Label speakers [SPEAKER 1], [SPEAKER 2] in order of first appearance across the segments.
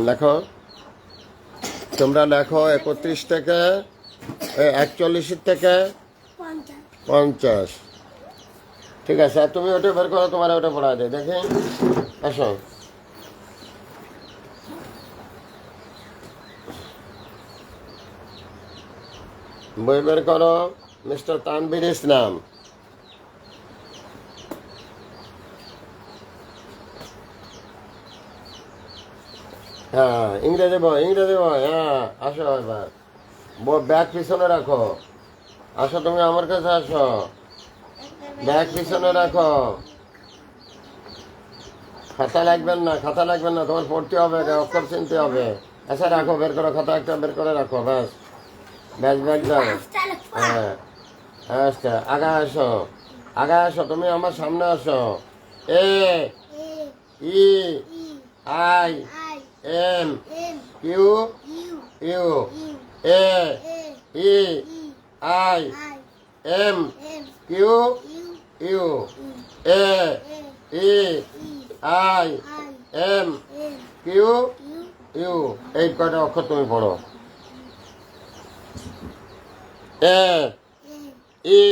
[SPEAKER 1] লেখো, তোমরা লেখো 31 থেকে 41 থেকে 50। ঠিক আছে, আর তুমি ওটা বের করো, তোমার ওটা পড়া দেয় দেখে। আসো, বই বের করো। মিস্টার তানভীর ইসলাম। হ্যাঁ, ইংরেজি বই, ইংরেজি বই। হ্যাঁ, আসো এবার ব্যাগ পিছনে রাখো। আসো, তুমি আমার কাছে আসো, ব্যাগ পিছনে রাখো। খাতা লাগবেন না, খাতা লাগবেন না, তোমার পড়তে হবে, অক্ষর চিনতে হবে। আচ্ছা রাখো, বের করো, খাতা একটা বের করে রাখো। ব্যাস ব্যাস, ব্যাগ যাও। হ্যাঁ, আচ্ছা, আগা আসো, আগা আসো, তুমি আমার সামনে আসো। A E I M Q U, A E I M Q U, A E I M Q U. এই কয়টা অক্ষর তুমি পড়ো। A E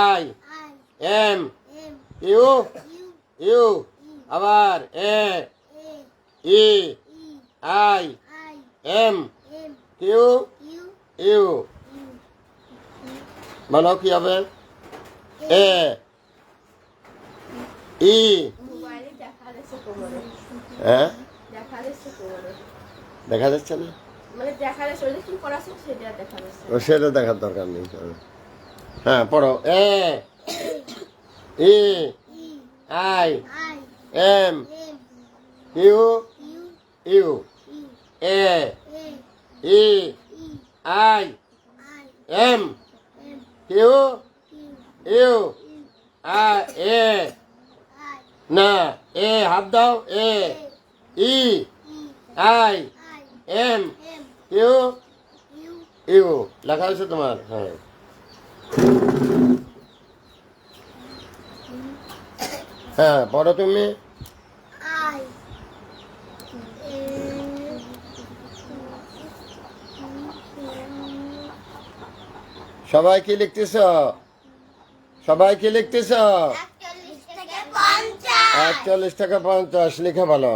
[SPEAKER 1] I M Q U, আবার A E I M Q U. বলো কি হবে? এ ই, হ্যাঁ দেখা যাচ্ছে না, সেটা দেখার দরকার নেই। হ্যাঁ, পড়ো। A E I M Q U, A E I M Q U. এ না, এ হাত দাও। A E I M Q U লেখা আছে তোমার। হ্যাঁ, হ্যাঁ, পড়ো তুমি। সবাই কি লিখতেছ? সবাই কি লিখতেছ? 41 থেকে 50 লিখে ভালো।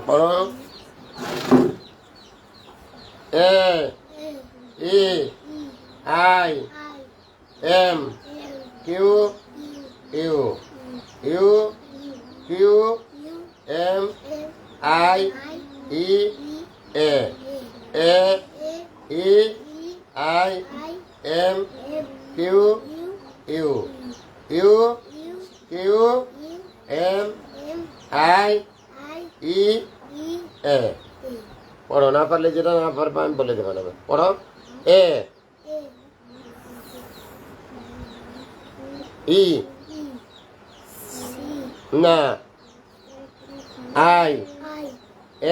[SPEAKER 1] পড়ো। A E I M Q U, U Q M I E A, A E I M Q U, U Q M I E A. পড়ো, না পারলে যেটা না পারবো আমি বলে দেবো না। পড়ো। এ ই না, আই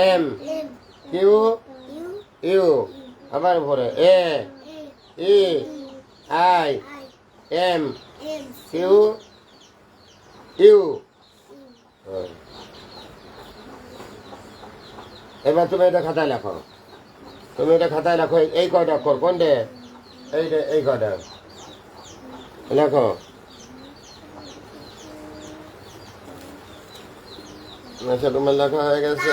[SPEAKER 1] এম কিউ ইউ, আবার পরে A E I M Q U. এবার তুমি এটা খাতায় লেখো, তুমি এটা খাতায় লেখো। এই কয়টা অক্ষর কোনটে? এইটা, এই কয়টা লেখো। আচ্ছা, তোমার লেখা হয়ে গেছে।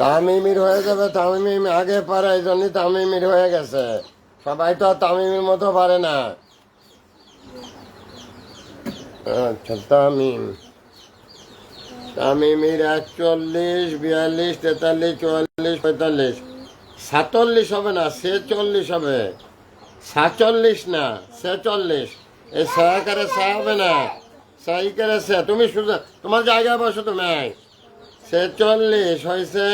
[SPEAKER 1] তামিমির হয়ে যাবে, তামিম আগে পারে, এই জন্যই তামিমির হয়ে গেছে। সবাই তো আর তামিমের মতো পারে না। আচ্ছা, তামিম, তামিমির 41, 42, 43, 44, 45, 47 হবে না, 46 হবে। 47 না, 46। এই সহাকারে সা হবে না, সাই করে সে। তুমি শুধু তোমার জায়গায় বসো তুমি। 46 হয়েছে,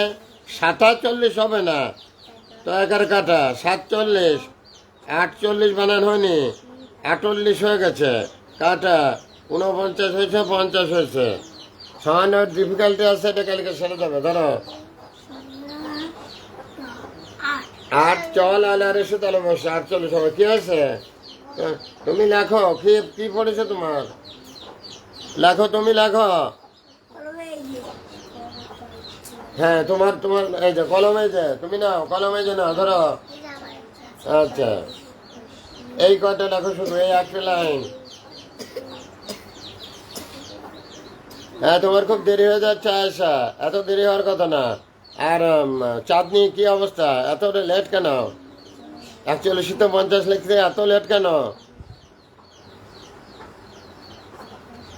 [SPEAKER 1] 47 হবে না তো, একার কাটা 47, 48 বানান হয়নি, 48 হয়ে গেছে, কাটা 49 হয়েছে, 50 হয়েছে। সামান্য ডিফিকাল্টি আছে, এটা কালকে সেরে যাবে। ধরো আট চল আলার এসে তাহলে বসে 48 হবে কি আছে তুমি লেখো কি কি পড়েছো তোমার লেখো তুমি লেখো হ্যাঁ তোমার তোমার এই যে কলমে যে তুমি নাও কলমে যে নাও ধরো আচ্ছা এই কয়টা লেখো শুধু এই একটা লাইন হ্যাঁ তোমার খুব দেরি হয়ে যাচ্ছে আয়সা এত দেরি হওয়ার কথা না আর চাঁদনি কি অবস্থা এত লেট কেন 41 তো 50 লিখতে এত লেট কেন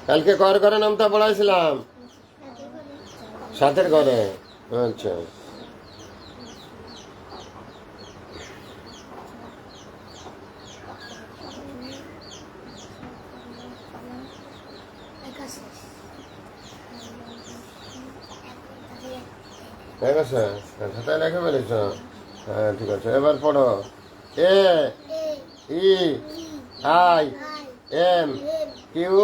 [SPEAKER 1] কালকে কর করে নামটা পড়াইছিলাম সাথের ঘরে আচ্ছা ঠিক আছে খাতায় লেখে ফেলেছ হ্যাঁ ঠিক আছে এবার পড়ো A E I M Q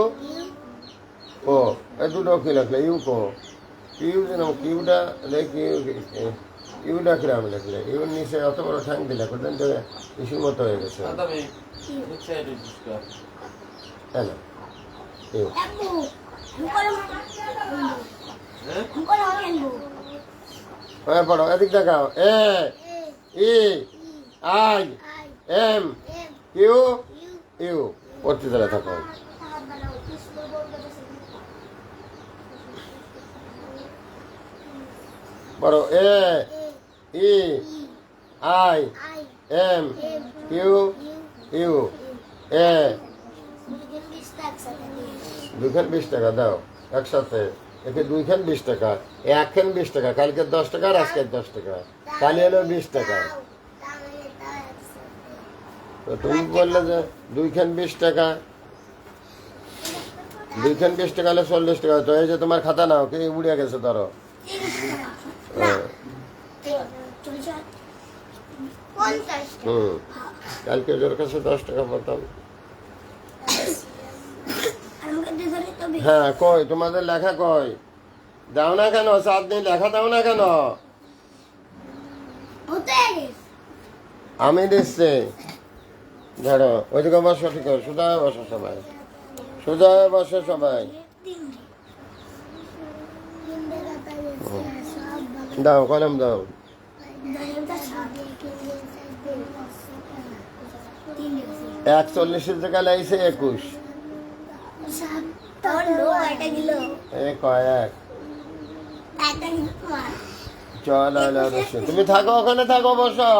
[SPEAKER 1] ও এই দুটো কি লেখলে ইউ কো কিউ যেন কিউটা ইউটা কিরাম লেখলে ইউর নিচে অত বড় ঠ্যাং দিলে কোথায় থেকে ইস্যুর মতো হয়ে গেছে তাই না ইউ হ্যাঁ পড়ো এদিক দেখাও A E I M Q U পড়তে চলে থাকো পড়ো A E I M Q U এ 2 টাকা দাও একসাথে একে 2 টাকা 1 টাকা কালকে 10 টাকা আর আজকে 10 টাকা কালি হলো 20 টাকা তো তুমি বললে যে 2 টাকা 2 টাকা হলে 40 টাকা তো এই যে তোমার খাতা নাও কি উড়ে গেছে ধরো কালকে ওর কাছে 10 টাকা পড়তাম হ্যাঁ কই তোমাদের লেখা কই দাও না কেন চাঁদনি লেখা দাও না কেন আমি দিচ্ছি ধরো ওইদিকে বসো ঠিক আছে সোজা বসো সবাই সোজা বসো সবাই দাও কলম দাও 41 টাকা লাগছে 21 চল তুমি থাকো ওখানে থাকো বসো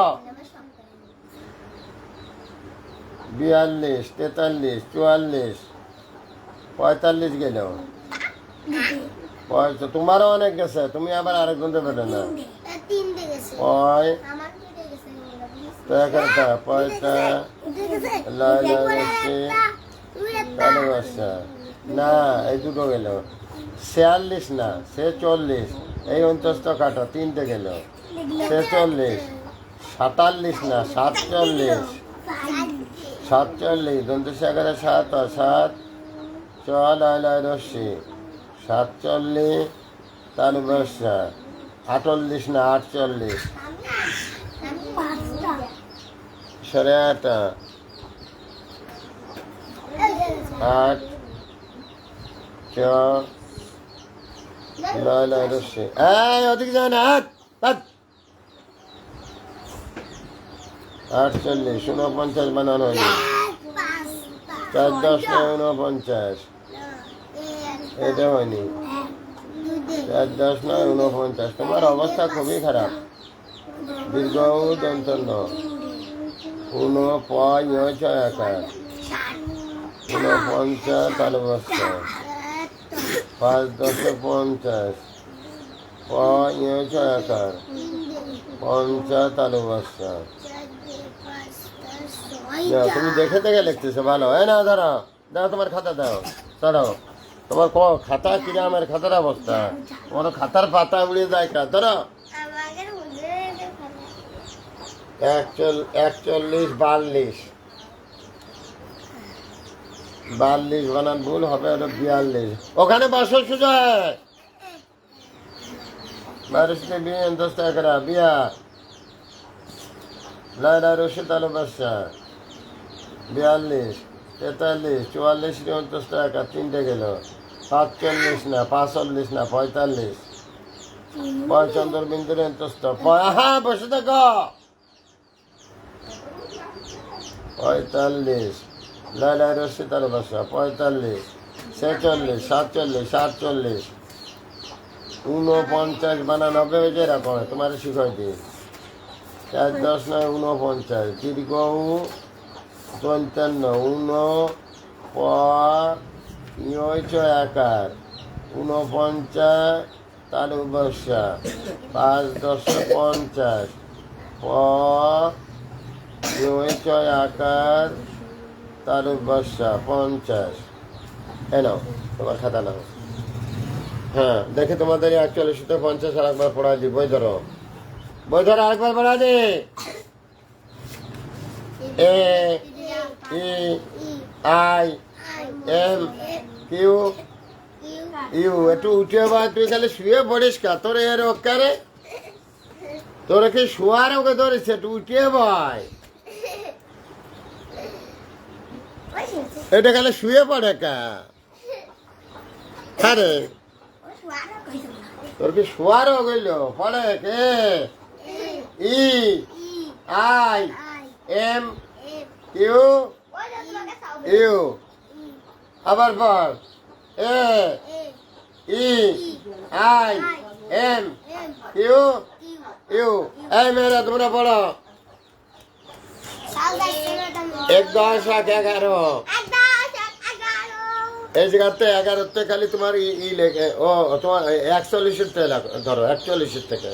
[SPEAKER 1] 42 43 44 45 গেল তোমারও অনেক গেছে তুমি আবার আরেকজন দেবে না না এই দুটো গেল 46 না সে 40 এই 49 কাটা 3টে গেল সে 40 47 না 47 47 7 7 চল আয় রশ্মি 47 তার বর্ষা 48 না 48 সাড়ে 8 8 রশ্মি এই ওদিকে যায় না 48 49 বানানো হয়নি 4 10 49 এটা হয়নি 4 10 49 তোমার অবস্থা খুবই খারাপ দীর্ঘ দন্তন্য 49 তাহলে বস্তা 5 10 50 50 তাহলে বস্তা তুমি দেখে দেখে লিখতেছো ভালো না ধরো দাও তোমার খাতা দাও ধরো তোমার খাতা কিরামের খাতার অবস্থা তোমার খাতার পাতা উড়িয়ে যায় কা ধরো 41 42 বানান ভুল হবে 42 ওখানে বসো সুজা बारिश में भी 10 টাকা বিয়া লাইলা রশি তালু বাসা 42, 43, 44 59 টাকা, তিনটে গেল। 45 না 45 না 45, পয়চন্দ্র বিন্দুর অন্তস্থ। হ্যাঁ বসে থাকো। 45, লাইলা রশি তালু বাসা 45, 46, 47, 48, 49 বানা 90 বেজে রাখো, তোমার শিখাই দিই। 4 10 নয় 49, দীর্ঘ 55, আকার 49 তালু বর্ষা 5 10 50, আকার তালু বর্ষা 50। এনো তোমার খাতা নাও। হ্যাঁ দেখে তোমাদের 41 থেকে 50 আরেকবার পড়া দি। বই ধরো, বই ধরো, আরেকবার পড়া দি। A E I M Q U. একটু উঠে বা, তুই খালি শুয়ে পড়িস কা? তোর এর ওকারে তোরা কি শোয়ার ওকে ধরেছে? একটু উঠে ভাই, এটা খালি শুয়ে পড়ে কা? আরে তোর কি শোয়ার গইল? পড়ে কে? E I M Q U. আবার পর এ E I M Q U. এই মেয়েরা তোমরা পড়ো। 1 10 1 11। এই জায়গাতে 11তে খালি তোমার ই লেগে, ও তোমার 41 থেকে ধরো, 41 থেকে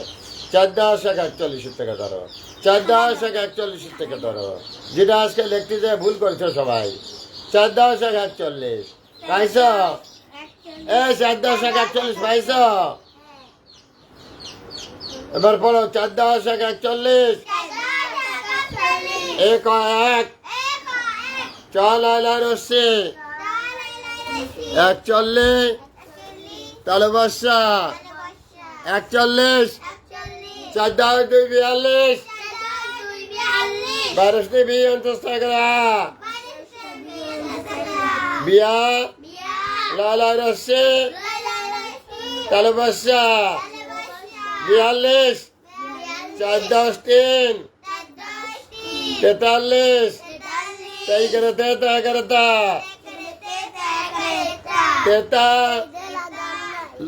[SPEAKER 1] 4 10 41 থেকে ধরো, 4 10 41 থেকে ধরো। যেটা আজকে লিখতে যায় ভুল করছো সবাই। 4 10 41 পাইছ? 4 10 41 পাইছ? এবার পড়ো 4 10 41। 1 1 চল আলা রসে 41 তালু বর্ষা 41, 4 10 2 42, 12 2 টাকা বিয়া লালা রসে তালু বর্ষা 42, 4 10 3 43, 43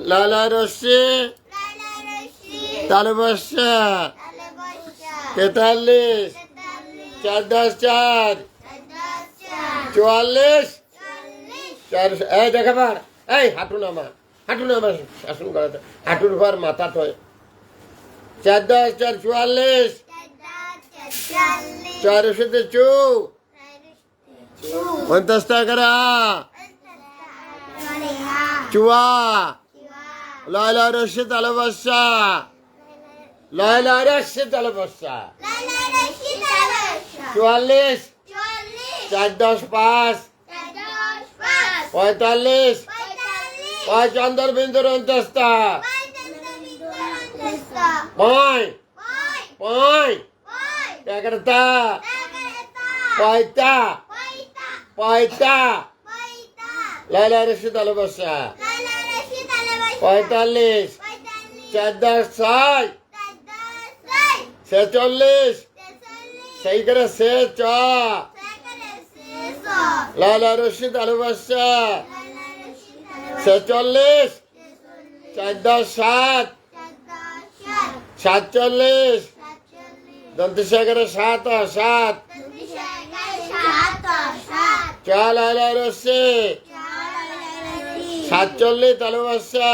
[SPEAKER 1] লালা রসে তালু বর্ষা 43, 4 10 4 44, 4। এই দেখাবার, এই হাঁটু নামা, শাসন করাতে হাঁটুর পর মাথা থয়। 4 10 4 44, 4 সাথে 50 টাকা চুয়া লাইলা রশি তালু বর্ষা, লাইলা রশি তালু বর্ষা 44, 4 10 5 45, পয়চন্দ্র বিন্দুর অন্তস্থা 5 5 এগারোটা পয়তা পয়তা লাইলা রশি তালু বর্ষা 45, 4 10 6 46, সেই করে সে চ লাইলা রশি তালু বর্ষা 46, 4 10 7 47, দন্তেশ্বর 7 7 চল লাইলা রশি 47 তালু বর্ষা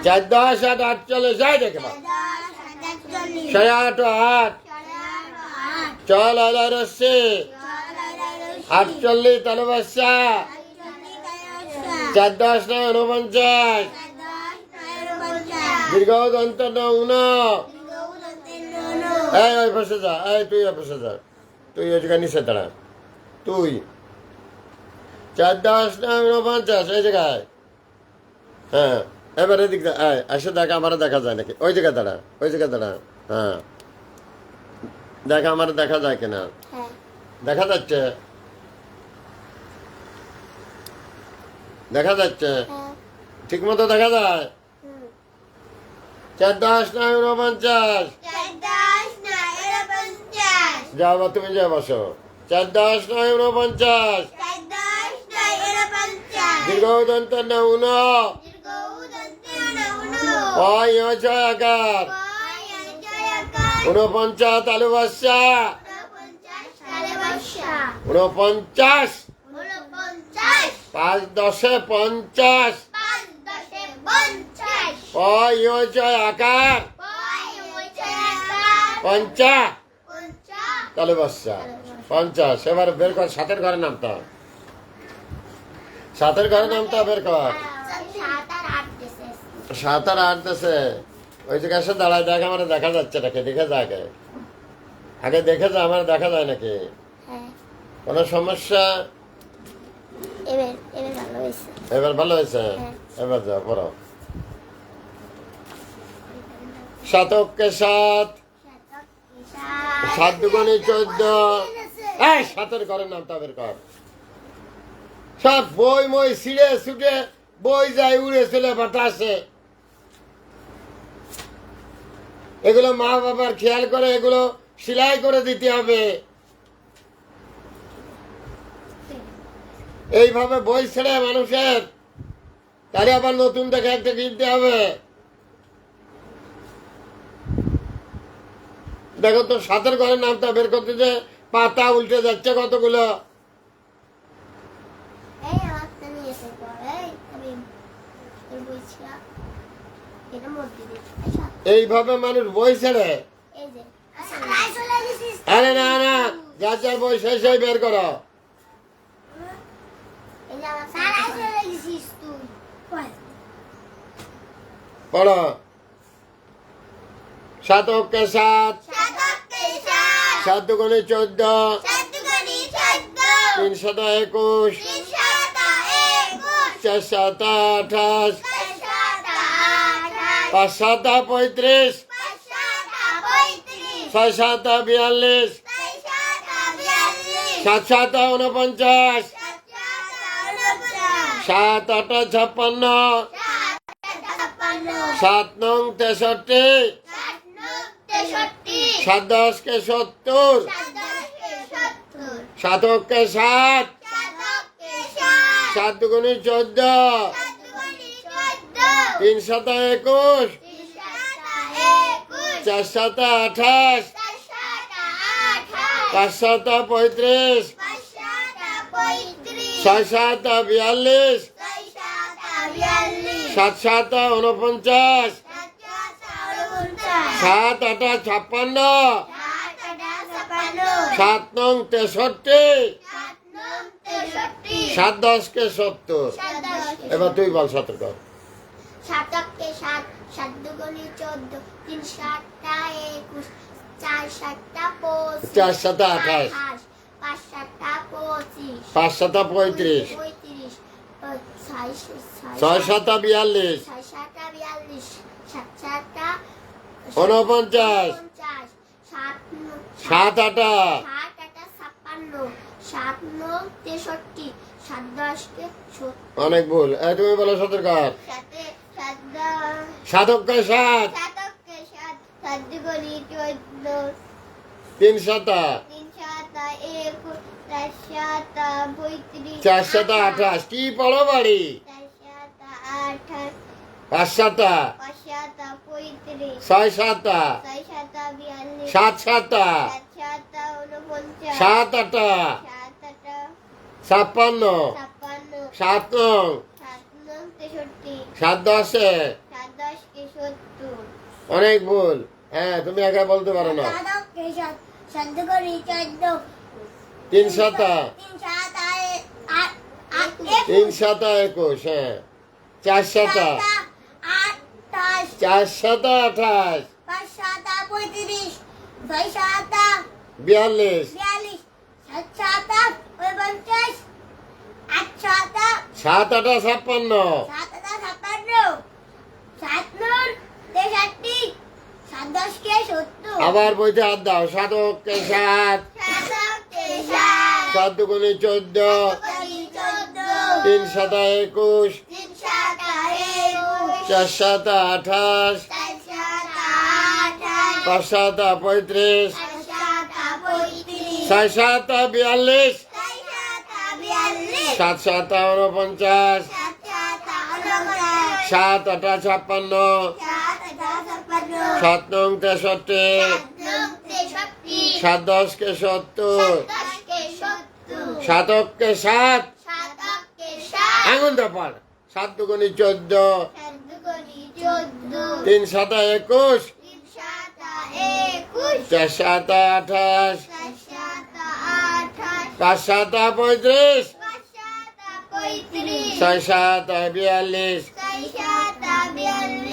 [SPEAKER 1] 4 10 8 48 যাই দেখে 8 8 চল লাইলা রশি 48 তালু বর্ষা 4 10 49 দীর্ঘ দন্ত 9। এই ওই পাশে যা, এই তুই ওই পাশে যা, তুই ওই জায়গায় নিচে দাঁড়া। তুই 4 10 49 এই জায়গায়। হ্যাঁ এবারে দিক এসে দেখা, আমার দেখা যায় নাকি? ওই জায়গায় দাঁড়া, ওই জায়গায় দাঁড়া। হ্যাঁ দেখ আমার দেখা যায় কিনা,
[SPEAKER 2] হ্যাঁ
[SPEAKER 1] দেখা যাচ্ছে, দেখা যাচ্ছে,
[SPEAKER 2] হ্যাঁ
[SPEAKER 1] ঠিক মতো দেখা যায়। 4 10 9 49। যাও বা তুমি যা বসো। 4 10 9 49। দীর্ঘ দন্ত না উনো। ওই ছয় আকার। 49 আলু বাসা। 49। 5 10 50। ওই ছয় আকার। 50 তালু বাসা। 50। এবার বের কর, সাতের ঘরে নামতা, সাতের ঘরে নামতা, বের কর। 7 আর 8 দেশে ওই যে কাছে দাঁড়ায়, দেখ আমার দেখা যাচ্ছে নাকি, দেখে যা আগে, আগে দেখে যা আমার দেখা যায় নাকি, কোনো সমস্যা? এবার ভালো হয়েছে। এবার যাও পড়ো। শতককে 7, 7 দুগুণে 14। এই সাতের ঘরে নামতা, বের কর। সব বই মই ছিঁড়ে ছুটে বই যায়, উড়ে চলে বাতাসে। এগুলো মা বাবার খেয়াল করে এগুলো সেলাই করে দিতে হবে। এইভাবে বই ছেড়ে মানুষের, তাহলে আবার নতুন দেখে একটা কিনতে হবে। দেখো তো সাতের ঘরের নামটা বের করতে যে পাতা উল্টে যাচ্ছে কতগুলো। এইভাবে মানুষ বই ছেড়ে, আরে না না, যার যার বই সেই সেই বের করো। পড়ো। শতককে 7, 7 দুগুণে 14, 3 শত 21, 4 7 28, 5 7 35, 6 7 42, 7 7 49, 7 8 56, 7 9 63, 7 10 কে 70, শতককে 7, 7 দুগুণে 14, 3 শত 21, 4 শত 28, 5 শত 35, 6 7 42, 7 7 49, 7 8 56, 7 9 63, 7 10 কে 70। এবার তুই বল সতের কর।
[SPEAKER 2] শতককে 7, 7 দুগুণে 14, 3 7 21, 4 7 25,
[SPEAKER 1] 4 7 28,
[SPEAKER 2] 5 7 25,
[SPEAKER 1] 5 7 35, 6 7 42, 49, 7 8, অনেক ভুল। তুমি বলো সতের কর। শতককে 7, 3 7, 4 7 28, কি পড়ো বাড়ি? 5 7, 6 7, 7 7, 7 8, 56, 7 9, 7 10, অনেক ভুল। হ্যাঁ তুমি একা বলতে পারো না। 3 7, 3 7 21, হ্যাঁ। 4 7, 4 7 28, 42, 7 8 56, আবার বইতে হাত দাও। 7 অক্ষে 7, 7 দুগুণে 14, 3 7 21, 4 7 28, 5 7 35, 6 7 42, 7 7 49, 7 8 56, 7 9 63, 7 10 কে 70, 7 অক্ষে 7, আঙুল দপার। 7 দুগুণে 14, 3 7 21, 4 7 28, 5 7 35, 6 7 42, 7 7 49,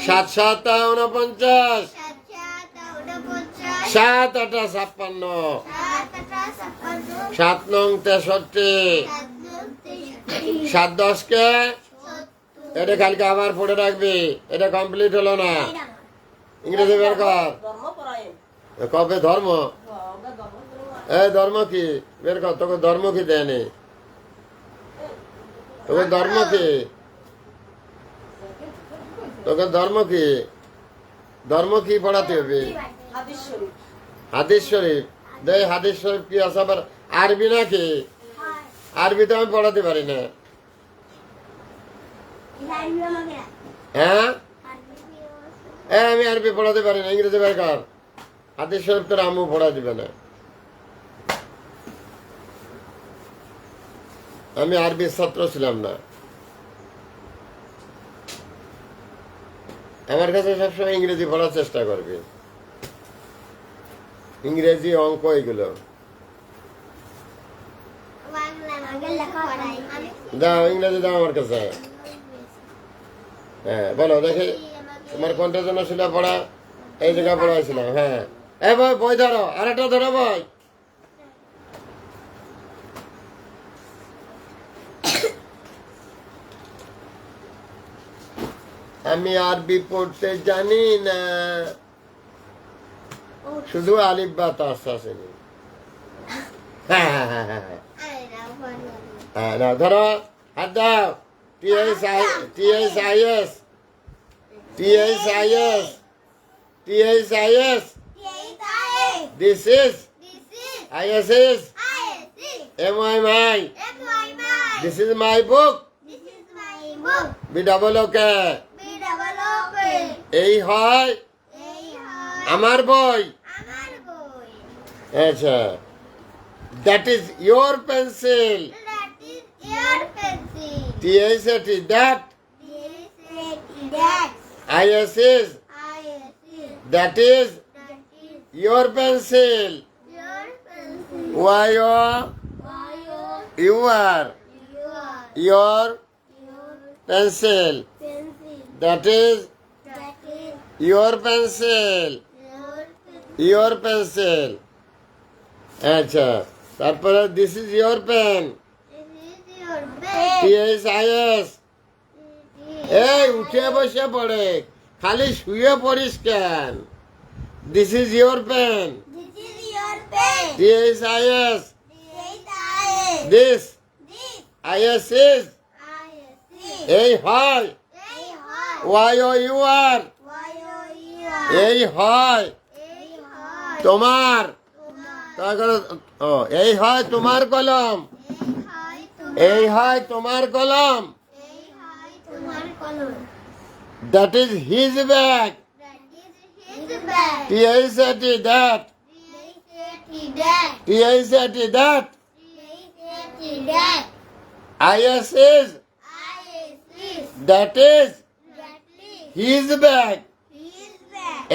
[SPEAKER 1] 7 8 56, 7 9 63, 7 10 কে এটা কালকে আবার পড়ে রাখবি। এটা কমপ্লিট হলো না। ইংরেজি বের কর। কবে ধর্ম? ধর্ম কি বের কর। তোকে ধর্ম কি দেয়নি? তোকে ধর্ম কি? তোকে ধর্ম কি? ধর্ম কি পড়াতে হবে? হাদিস শরীফ। দেখ হাদিস শরীফ কি আছে আবার আরবি নাকি? আরবি তো আমি পড়াতে পারি না। হ্যাঁ আমি আরবি পড়াতে পারি না। ইংরেজি বের কর। হাদিস শরীফ তোর আম্মু পড়া দিবে না। আমি আরবির ছাত্র ছিলাম না। আমার কাছে সবসময় ইংরেজি পড়ার চেষ্টা করবি। ইংরেজি, অঙ্ক এগুলো দাও। ইংরেজি দাও আমার কাছে। হ্যাঁ বলো দেখি তোমার কোনটার জন্য ছিল পড়া? এই জায়গা পড়াইছিলাম। হ্যাঁ ভাই বই ধরো। আর একটা ধরো বই। আমি আরবি পড়তে জানি না, শুধু আলিফ বা তাস আসেনি। হ্যাঁ না ধরো হাত দাও। THIS This is ISS MY. This is my book. BOOK. এই হয় আমার বই। আচ্ছা that is your pencil. THAT that. ISS that is your pencil. Your pencil that is your pencil. আচ্ছা তারপরে this is your pen. THIS. এই উঠে বসে পড়ে, খালি শুয়ে পড়িস কেন? This is your pen. THIS. This. ISS. এই হয় YOUR. এই হয় তোমার। এই হয় তোমার কলম। এই হয় তোমার কলম। That is his bag. THAT that. THAT that. ISS that is his bag.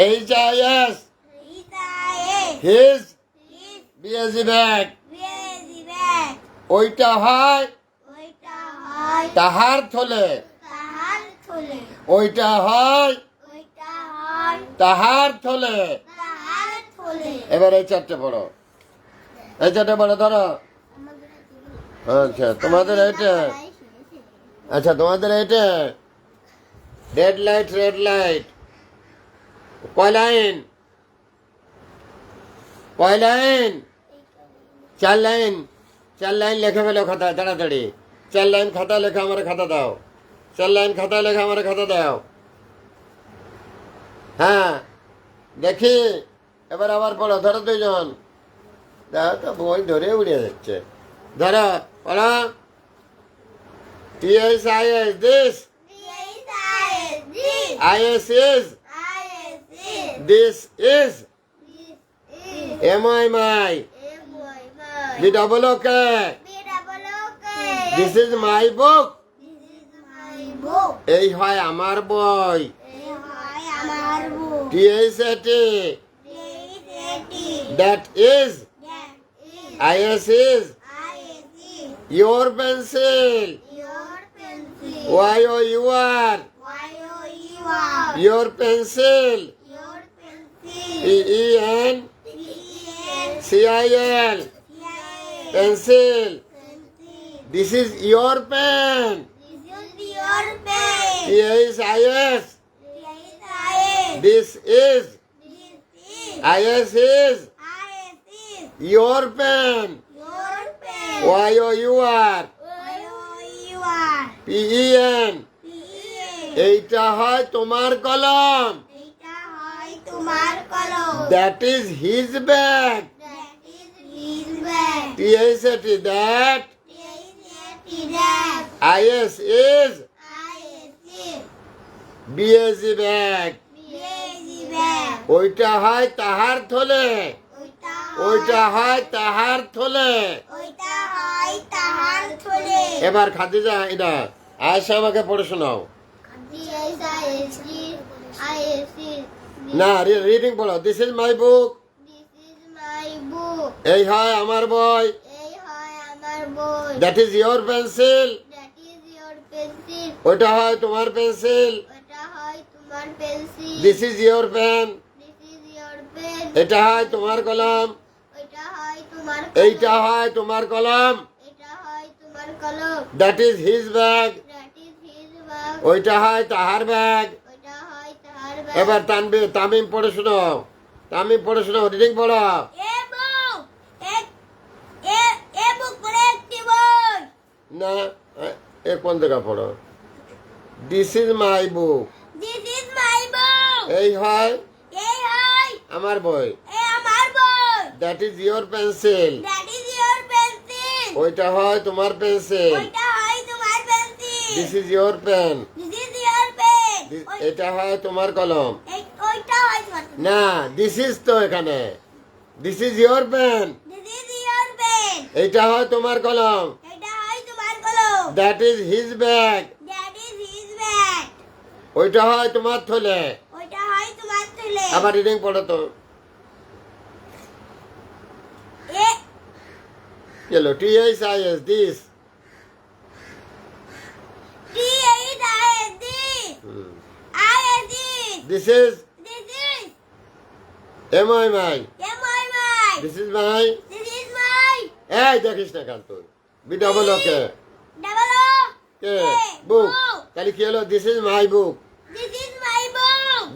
[SPEAKER 1] HIS his BSC bag. ওইটা হয় তাহার থলে। ওইটা হয় তাহার থলে। এবার এই চারটে পড়ো। এই চারটে পড়ো ধরো। আচ্ছা তোমাদের এইটা। আচ্ছা তোমাদের এইটা রেড লাইট কয় লাইন? কয় লাইন? 4 লাইন। 4 লাইন লেখে ফেলো খাতায় তাড়াতাড়ি। 4 লাইন খাতা লেখা আমার খাতা দাও। 4 লাইন খাতা লেখা আমার খাতা দাও। হ্যাঁ দেখি এবার আবার পড়ো। ধরো 2 জন। দেখো তো বই ধরে উড়ে যাচ্ছে। ধরো পড়ো। TSIS this. IS is. This is. MI. BOOK. This is my book. এই হয় আমার বই। TSAT. That is. IS is. Your pencil. YOUR. Your pencil. PENCIL. Pencil. This is your pen. TSIS. This is. IS is. Your pen. YOUR. PEN. এইটা হয় তোমার কলম। That is his bag. TSAT that. IS is. BAG bag. ওইটা হয় তাহার থলে। ওইটা হয় তাহার থলে। এবার খাদিজা এটা আয়েশা আমাকে পড়ে শোনাও। না রিডিং পড়ো। This is my book. এই হয় আমার বই। That is your pencil. ওইটা হয় তোমার pencil. This is your pen. এটা হয় তোমার কলম। এইটা হয় তোমার কলম। That is his bag. ওইটা হয় তাহার ব্যাগ। এবার তামিম পড়ে শোনো। তামিম পড়ে শোনো। রিডিং পড়ো। না এ কোন জায়গা পড়ো। This is my book. এই হয় আমার বই। That is your pencil. ওইটা হয় তোমার pencil. This is your pen. এটা হয় তোমার কলম। না দিস ইজ তো এখানে। This is your pen. এটা হয় তোমার কলম। That is his bag. ওইটা হয় তোমার থলে। আবার রিডিং পড়ো তো। চলো TSIS this. This is. MI. This is my. এই দেখিস না কাল তুই। BOOK. কে বুক। তাহলে কি হলো? This is my book.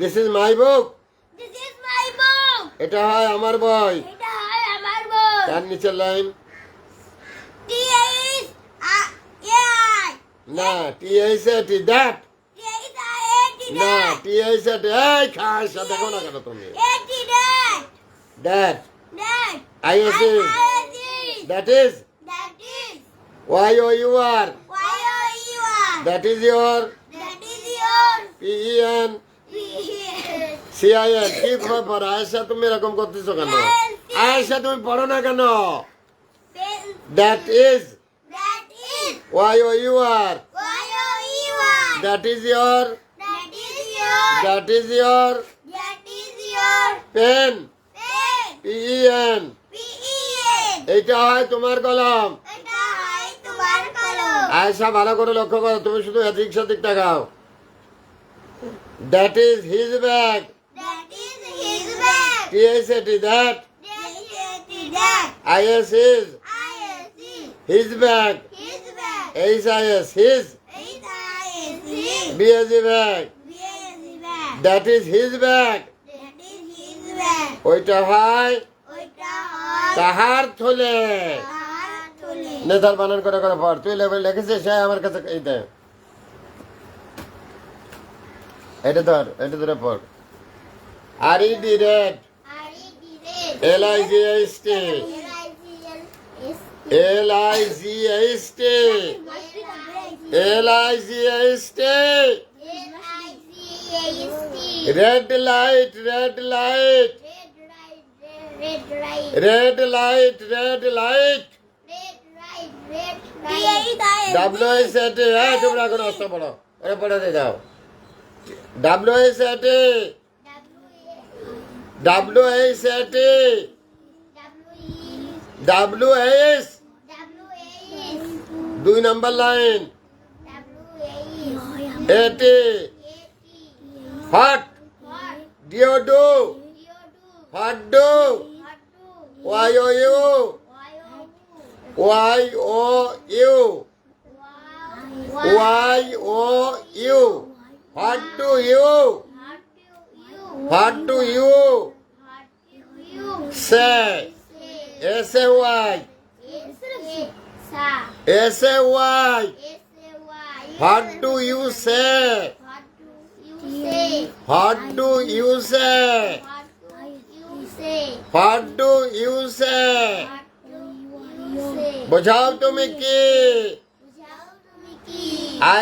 [SPEAKER 1] This is my book. এটা হয় আমার বই। তার নিচের লাইন। না TSAT that. না TSAT এই খাইসা দেখো না কেন তুমি। that. IS is. that is. YOUR. that is your. PENCIL. কি খবর আয়েশা? তুমি এরকম করতেছো কেন? আয়েশা তুমি পড়ো না কেন? that is. YOUR. that is your. that is your. Pen. PEN. এইটা হয় তোমার কলম। আয়েশা ভালো করে লক্ষ্য করো। তুমি শুধু এদিক সেদিক তাকাও। That is his bag. TSAT that. IS is. His bag. HIS his. BAG bag. That is his bag. ওইটা হয় তাহার থলে নেতার বানান করে করে পড়। তুই লেভেল লিখেছিস, হ্যাঁ আমার কাছে এই দে, এটা ধরে পড়। RED red, LIGHT, LIGHT, LIGHT, red light, red light, red light, red light, WICT, হ্যাঁ তোমরা এখন অস্ত পড়ো, ওরা পড়ে দিয়ে যাও। WICT, WICT, WS, 2 number line, AT, hot, DODO, hot do, YOU, YOU, YOU, what do you, what do you say, SAY, SAY, what do you say, what do you say, what do you say, বোঝাও তুমি কি,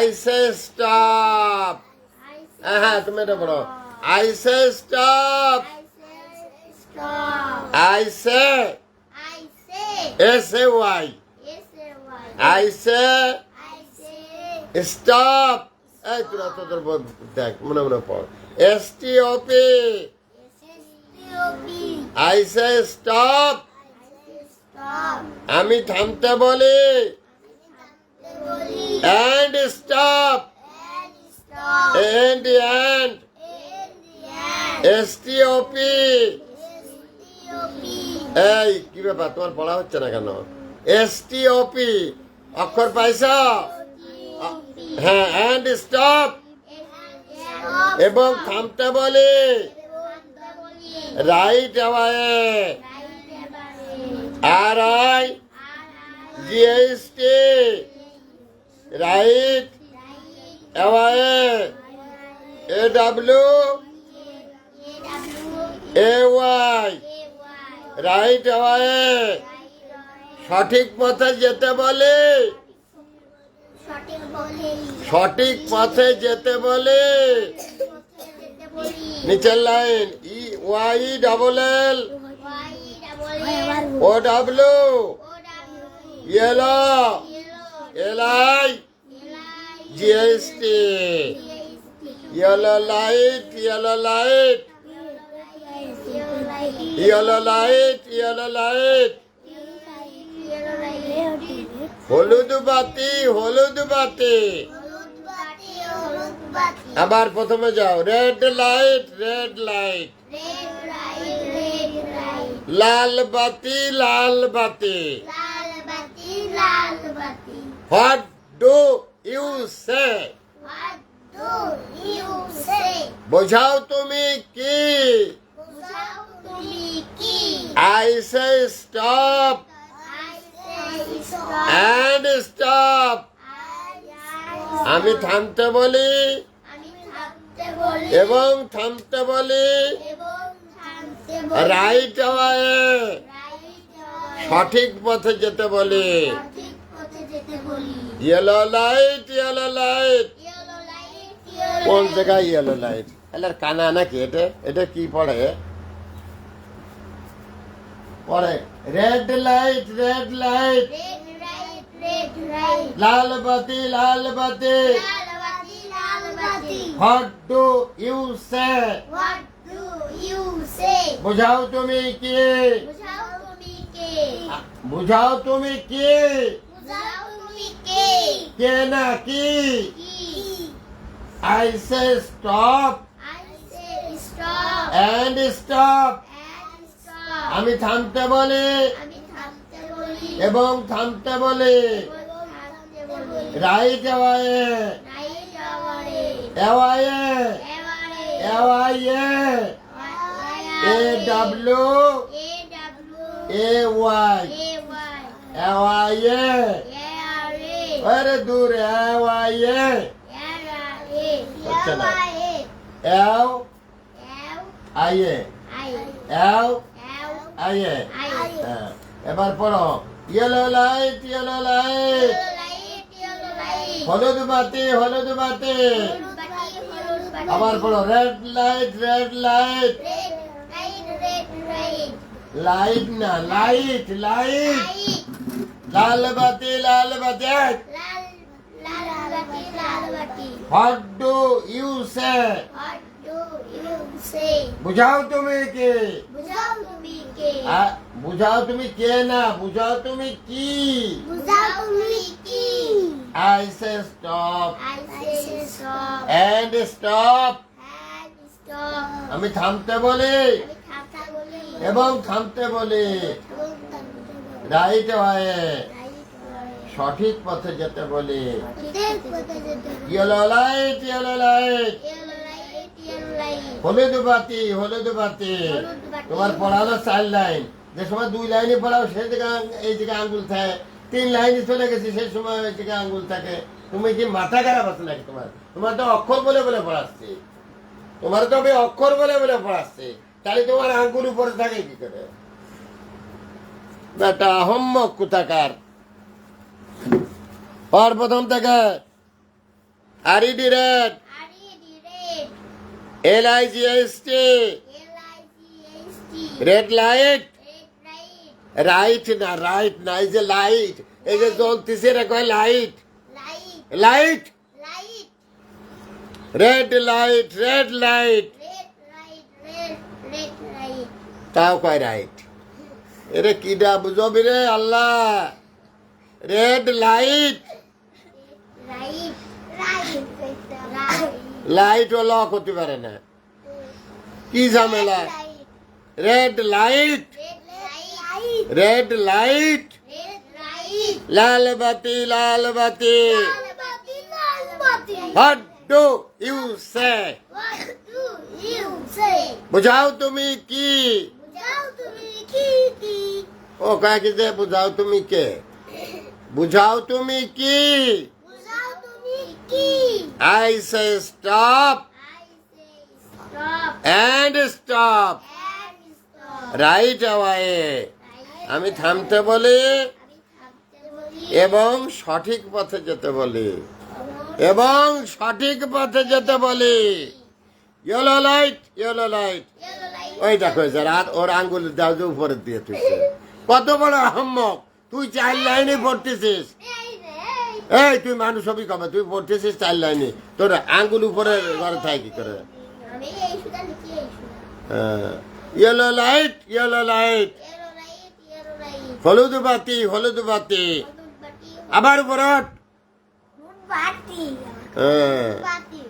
[SPEAKER 1] I say stop, হ্যাঁ তুমি এটা পড়ো, I say stop, I say, SAY, I say stop, এই তোরা তোদের দেখ মনে মনে পড়, STOP, I say stop, আমি থামতে বলি, and stop, and STOP, এই কি ব্যাপার তোমার পড়া হচ্ছে না কেন, STOP অক্ষর পাইছ, হ্যাঁ, and stop এবং থামতে বলি, right away, RIGHT, right away, AWAY, right away, সঠিক পথে যেতে বলে, সঠিক পথে যেতে বলে, নিচের line, YELL, OW, yellow, LIGHT, yellow light, yellow light, yellow light, yellow light, হলুদ বাতি, হলুদ বাতি, আবার প্রথমে যাও, রেড লাইট, রেড লাইট, লাল বাতি, লাল বাতি, হোয়াট ডু ইউ সে, বোঝাও তুমি কি, I say stop and stop, আমি থামতে বলি এবং থামতে বলি, রাইট away, সঠিক পথে যেতে বলি, ইয়েলো লাইট, ইয়েলো লাইট, কোন জায়গায় ইয়েলো লাইট, এলার কানা নাকি এটা, এটা কি পড়ে, পড়ে রেড লাইট, রেড লাইট, লাল বাতি, লাল বাতি, হোয়াট ডু ইউ সে, বুঝাও তুমি কি, বুঝাও তুমি কি, কে না কি, I say stop and stop, আমি থামতে বলি এবং থামতে বলি, right away, away, away, AW, A-Y.
[SPEAKER 2] A-Y.
[SPEAKER 1] A-Y-A.
[SPEAKER 2] A-R-A.
[SPEAKER 1] আরে দূর A-Y-A.
[SPEAKER 2] A-R-A.
[SPEAKER 1] হচ্ছে না।
[SPEAKER 2] A-Y-A.
[SPEAKER 1] L-I-A.
[SPEAKER 2] L-I.
[SPEAKER 1] L-I-A.
[SPEAKER 2] L-I.
[SPEAKER 1] হ্যাঁ। এবার পড়ো yellow light yellow light
[SPEAKER 2] Yellow light, yellow light.
[SPEAKER 1] হলুদ বাতি হলুদ বাতি
[SPEAKER 2] হলুদ বাতি, হলুদ বাতি।
[SPEAKER 1] আবার পড়ো red light red light
[SPEAKER 2] Red light, red light.
[SPEAKER 1] Light না লাইট লাইট
[SPEAKER 2] Light.
[SPEAKER 1] লাল বাতি লাল বাতি
[SPEAKER 2] লাল বাতি, লাল বাতি।
[SPEAKER 1] What do you say
[SPEAKER 2] What do you say?
[SPEAKER 1] বুঝাও তুমি কি
[SPEAKER 2] বুঝাও তুমি কে?
[SPEAKER 1] বুঝাও তুমি কে না বুঝাও তুমি কি
[SPEAKER 2] বুঝাও তুমি কি?
[SPEAKER 1] I say stop
[SPEAKER 2] I say stop
[SPEAKER 1] and stop
[SPEAKER 2] and stop.
[SPEAKER 1] আমি থামতে বলি
[SPEAKER 2] আমি থামতে বলি
[SPEAKER 1] এবং থামতে বলি
[SPEAKER 2] এবং থামতে বলি।
[SPEAKER 1] রাইট হয়ে
[SPEAKER 2] Right way.
[SPEAKER 1] সঠিক পথে যেতে বলি
[SPEAKER 2] ঠিক পথে যেতে হবে।
[SPEAKER 1] Yellow light yellow light
[SPEAKER 2] Yellow light, yellow light.
[SPEAKER 1] হলুদ বাতি হলুদ বাতি
[SPEAKER 2] হলুদ বাতি।
[SPEAKER 1] তোমার পড়ালো 4 লাইন যে সময় 2 লাইনে পড়াও সেই জায়গায় এই জায়গায় আঙ্গুল থাকে 3 লাইনে চলে গেছে সেই সময় ওই জায়গায় আঙ্গুল থাকে তুমি কি মাথা খারাপ আছে নাকি তোমার তো অক্ষর বলে বলে পড়াচ্ছি তোমার তো আমি অক্ষর বলে বলে পড়াচ্ছি তাহলে তোমার আঙ্গুল উপরে থাকে কি করে বেটা হম্মক কোথাকার আর প্রথম থেকে আরিডি red
[SPEAKER 2] red.
[SPEAKER 1] LIGST
[SPEAKER 2] L-I-G-H-T.
[SPEAKER 1] Red light
[SPEAKER 2] Red light.
[SPEAKER 1] Right না এই যে লাইট এই যে জ্বলতেছে রে কয় light
[SPEAKER 2] Light.
[SPEAKER 1] Light
[SPEAKER 2] Light.
[SPEAKER 1] Red light red light
[SPEAKER 2] Red light. Red light.
[SPEAKER 1] তাও কয় রাইট এরে কিডা বুঝবি রে আল্লাহ red light
[SPEAKER 2] Right. Right. Right.
[SPEAKER 1] Light ও লক হতে পারে না কি ঝামেলা
[SPEAKER 2] Light.
[SPEAKER 1] Red light
[SPEAKER 2] Red light.
[SPEAKER 1] Red light
[SPEAKER 2] Red light.
[SPEAKER 1] লাল বাতি লাল বাতি
[SPEAKER 2] লাল বাতি, লাল বাতি।
[SPEAKER 1] What do you say
[SPEAKER 2] What do you say?
[SPEAKER 1] বুঝাও তুমি কি
[SPEAKER 2] বুঝাও তুমি কি কি?
[SPEAKER 1] ও কয় কি যে বুঝাও তুমি কে বুঝাও তুমি কি
[SPEAKER 2] বুঝাও তুমি কি?
[SPEAKER 1] I say stop
[SPEAKER 2] I say stop
[SPEAKER 1] and stop
[SPEAKER 2] and stop.
[SPEAKER 1] Right away
[SPEAKER 2] Right.
[SPEAKER 1] আমি থামতে বলি
[SPEAKER 2] আমি থামতে বলি
[SPEAKER 1] এবং সঠিক পথে যেতে বলি এবং সঠিক পথে যেতে বলি ইয়েলো লাইট
[SPEAKER 2] Yellow light.
[SPEAKER 1] ওই দেখো যে রাত ওর আঙ্গুল দাও যে উপরে দিয়ে তুইছে কত বড় আহম্মক তুই 4 লাইনে পড়তেছিস
[SPEAKER 2] এই রে,
[SPEAKER 1] এই তুই মানুষ হবি কবে তুই পড়তেছিস 4 লাইনে তোর আঙ্গুল উপরে ঘরে থাকে কি করে
[SPEAKER 2] আমি এই সুদা লিখি এই সুদা।
[SPEAKER 1] Yellow light yellow light
[SPEAKER 2] Yellow light, yellow light.
[SPEAKER 1] হলুদ বাতি হলুদ বাতি
[SPEAKER 2] হলুদ বাতি,
[SPEAKER 1] আবার উপরে
[SPEAKER 2] হলুদ বাতি। বাতি।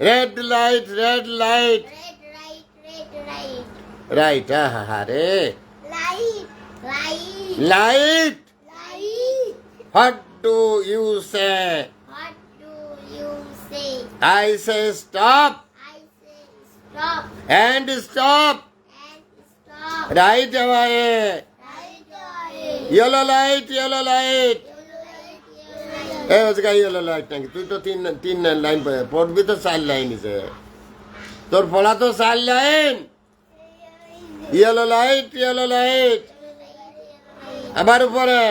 [SPEAKER 1] Red light red light
[SPEAKER 2] Red light, red light.
[SPEAKER 1] Right হা রে
[SPEAKER 2] Light, light.
[SPEAKER 1] Light
[SPEAKER 2] Light.
[SPEAKER 1] What do you say
[SPEAKER 2] What do you say?
[SPEAKER 1] I say stop
[SPEAKER 2] I say stop
[SPEAKER 1] and stop
[SPEAKER 2] and stop.
[SPEAKER 1] Right away
[SPEAKER 2] Right away.
[SPEAKER 1] Yellow light yellow light
[SPEAKER 2] Yellow light, yellow light.
[SPEAKER 1] এই হচ্ছে yellow light নাকি তুই তো তিন line পড়বি তো 4 line আছে তোর পড়া তো 4 line yellow light yellow light আবার উপরে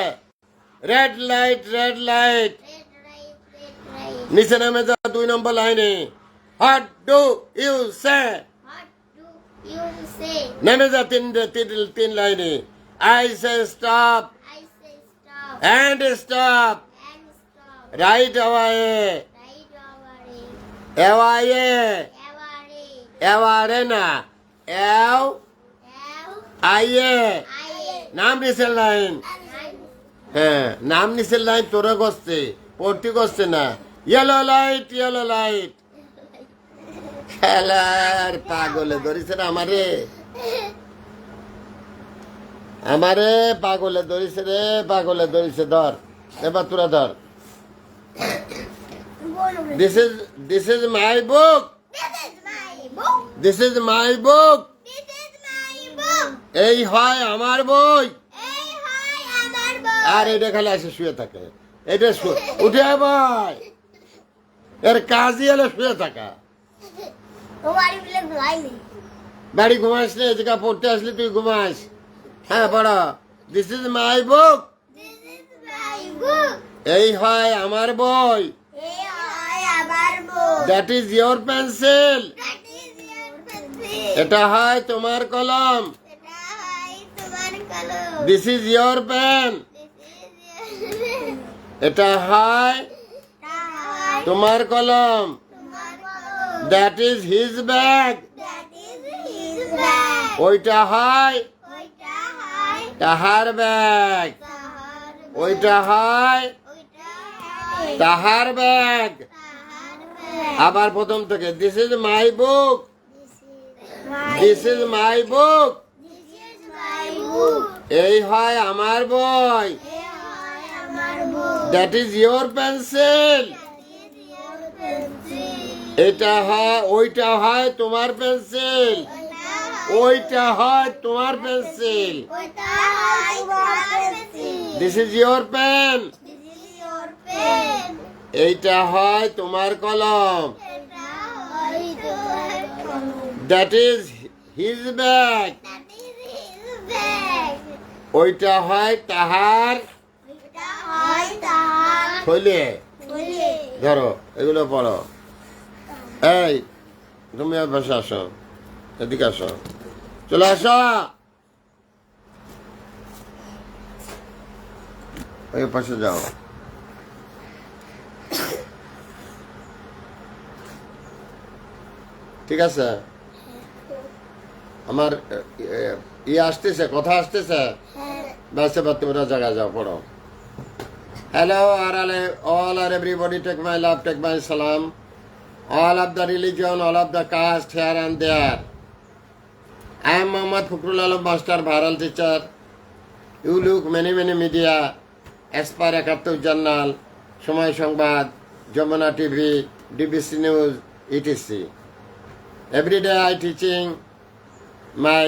[SPEAKER 1] red light red light
[SPEAKER 2] Red light, red light.
[SPEAKER 1] নিচে নেমে যা 2 নম্বর লাইনে what do you say
[SPEAKER 2] What do you say?
[SPEAKER 1] নেমে যা তিন লাইনে I say stop
[SPEAKER 2] I say stop
[SPEAKER 1] and stop
[SPEAKER 2] and stop.
[SPEAKER 1] Right away
[SPEAKER 2] Right away.
[SPEAKER 1] Away
[SPEAKER 2] Away.
[SPEAKER 1] অ্যাওয়ারে না এও
[SPEAKER 2] L
[SPEAKER 1] আইয়ে
[SPEAKER 2] I
[SPEAKER 1] নাম নিচের লাইন হ্যাঁ নাম নিচের লাইন তোরা করছে পড়তে করছে না ইয়েলো লাইট ইয়েলো লাইট খেলার পাগলে ধরিছে না আমারে পাগলে ধরিছে রে পাগলে ধরিছে ধর এবার তোরা ধর this is my book
[SPEAKER 2] This is my book.
[SPEAKER 1] This is my book
[SPEAKER 2] This is my book.
[SPEAKER 1] এই হয় আমার বই আর এটা খালি এসে শুয়ে থাকে। এটা উঠে ভাই, এর কাজই হলো শুয়ে থাকা। বাড়ি ঘুমাস না, এদিকে পড়তে আসলে তুই ঘুমাস। হ্যাঁ পড়ো। This is my book. এই হয় আমার বই। That is your pencil. এটা হয় তোমার কলম। This is your pen. এটা হয় তোমার কলম। That is his bag. ওইটা হয় তাহার ব্যাগ। ওইটা হয় তাহার ব্যাগ। আবার প্রথম থেকে, this is my book. This is my book. এই হয় আমার বই। That is your pencil. এটা হয়, ওইটা হয় তোমার পেন্সিল। ওইটা হয় তোমার pencil. This is your pen. এইটা হয় তোমার কলম। That is his bag. ওইটা হয় তাহার থলে। ধরো এগুলো পড়ো। এই তুমি আর পাশে আসো, এদিকে আসো, চলে আসো। ওই পাশে যাও। ঠিক আছে, আমার আসতেছে, কথা আসতেছে। ব্যাস এবার তোমরা জায়গায় যাও, পড়ো। Hello, all or everybody, take my love, take my salam. All of the religion, all of the caste here and there. I am Muhammad Fukrul Alam, master, viral teacher. You look many media, Aspire Ekattur Journal, Shomoy Songbad, Jamuna TV, DBC News, etc. Every day I teaching my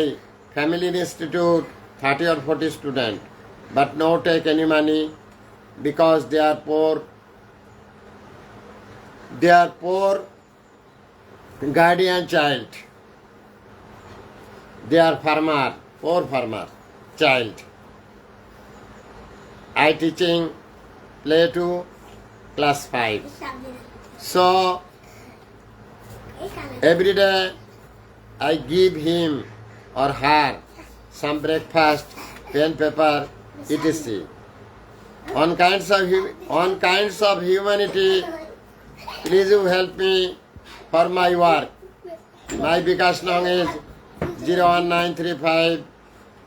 [SPEAKER 1] family institute, 30 or 40 students, but no take any money. Because they are poor guardian child. They are poor farmer child. I teaching play to class 5. So every day I give him or her some breakfast, pen, paper, etc. On kinds of humanity, please you help me for my work. My Bikash Nong is 01935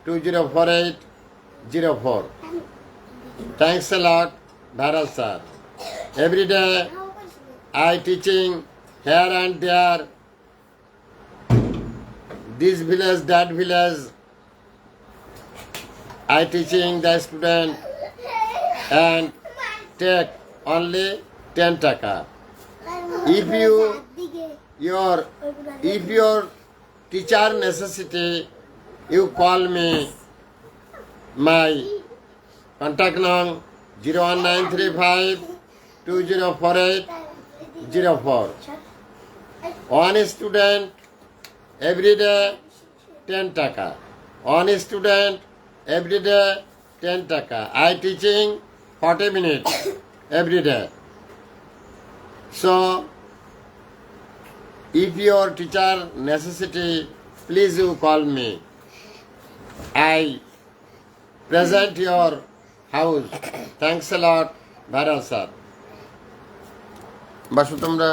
[SPEAKER 1] 204804. Thanks a lot, Bharat sir. Every day I teaching here and there, this village, that village. I teaching the student and take only 10 taka. If your teacher necessity, you call me. My contact number 01935 204804. One student every day 10 taka. One student every day 10 taka. I teaching 40 minutes every day. So, if your teacher necessity, please you call me. I present your house. Thanks a lot, Bharat sir. Basu তোমরা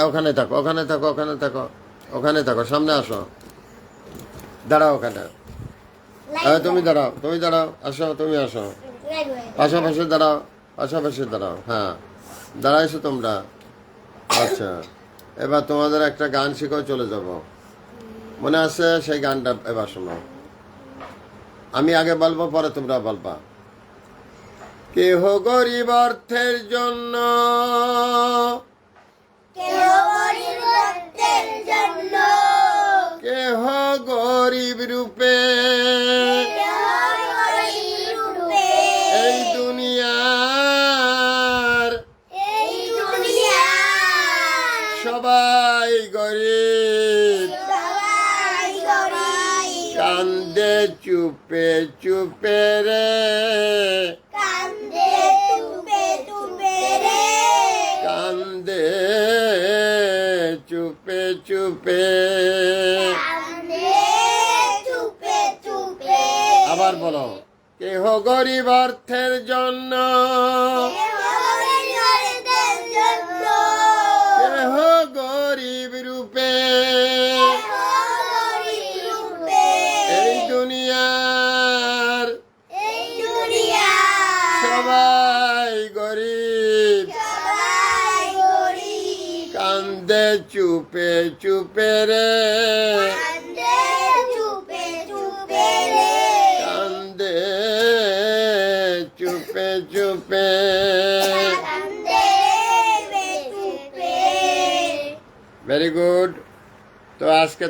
[SPEAKER 1] ওখানে থাকো, সামনে আসো, দাঁড়াও ওখানে। তুমি দাঁড়াও, আসো, তুমি আসো, পাশাপাশি দাঁড়াও। হ্যাঁ, দাঁড়াইছো তোমরা। আচ্ছা, এবার তোমাদের একটা গান শিখেও চলে যাব। মনে আছে সেই গানটা? এবার শোনো, আমি আগে বলবো, পরে তোমরা বলবা। কেহ গরিব অর্থের জন্য, কেহ গরিব রূপে এই কান্দে চুপে চুপে রে,
[SPEAKER 2] কান্দে চুপে চুপে রে,
[SPEAKER 1] কান্দে চুপে চুপে।
[SPEAKER 2] কান্দে চুপে চুপে।
[SPEAKER 1] আবার বলো, কেহ গরিব অর্থের জন্য,
[SPEAKER 2] গরিবদের জন্য,
[SPEAKER 1] কেহ গরিব রূপে,
[SPEAKER 2] গরিব রূপে,
[SPEAKER 1] এই দুনিয়ার
[SPEAKER 2] এই দুনিয়া
[SPEAKER 1] সবাই গরিব,
[SPEAKER 2] সবাই গরিব,
[SPEAKER 1] কান্দে চুপে চুপে রে,
[SPEAKER 2] কান্দে চুপে চুপে রে,
[SPEAKER 1] কান্দে চুপে চুপে।
[SPEAKER 2] কান্দে চুপে চুপে।
[SPEAKER 1] Very good. তো আজকে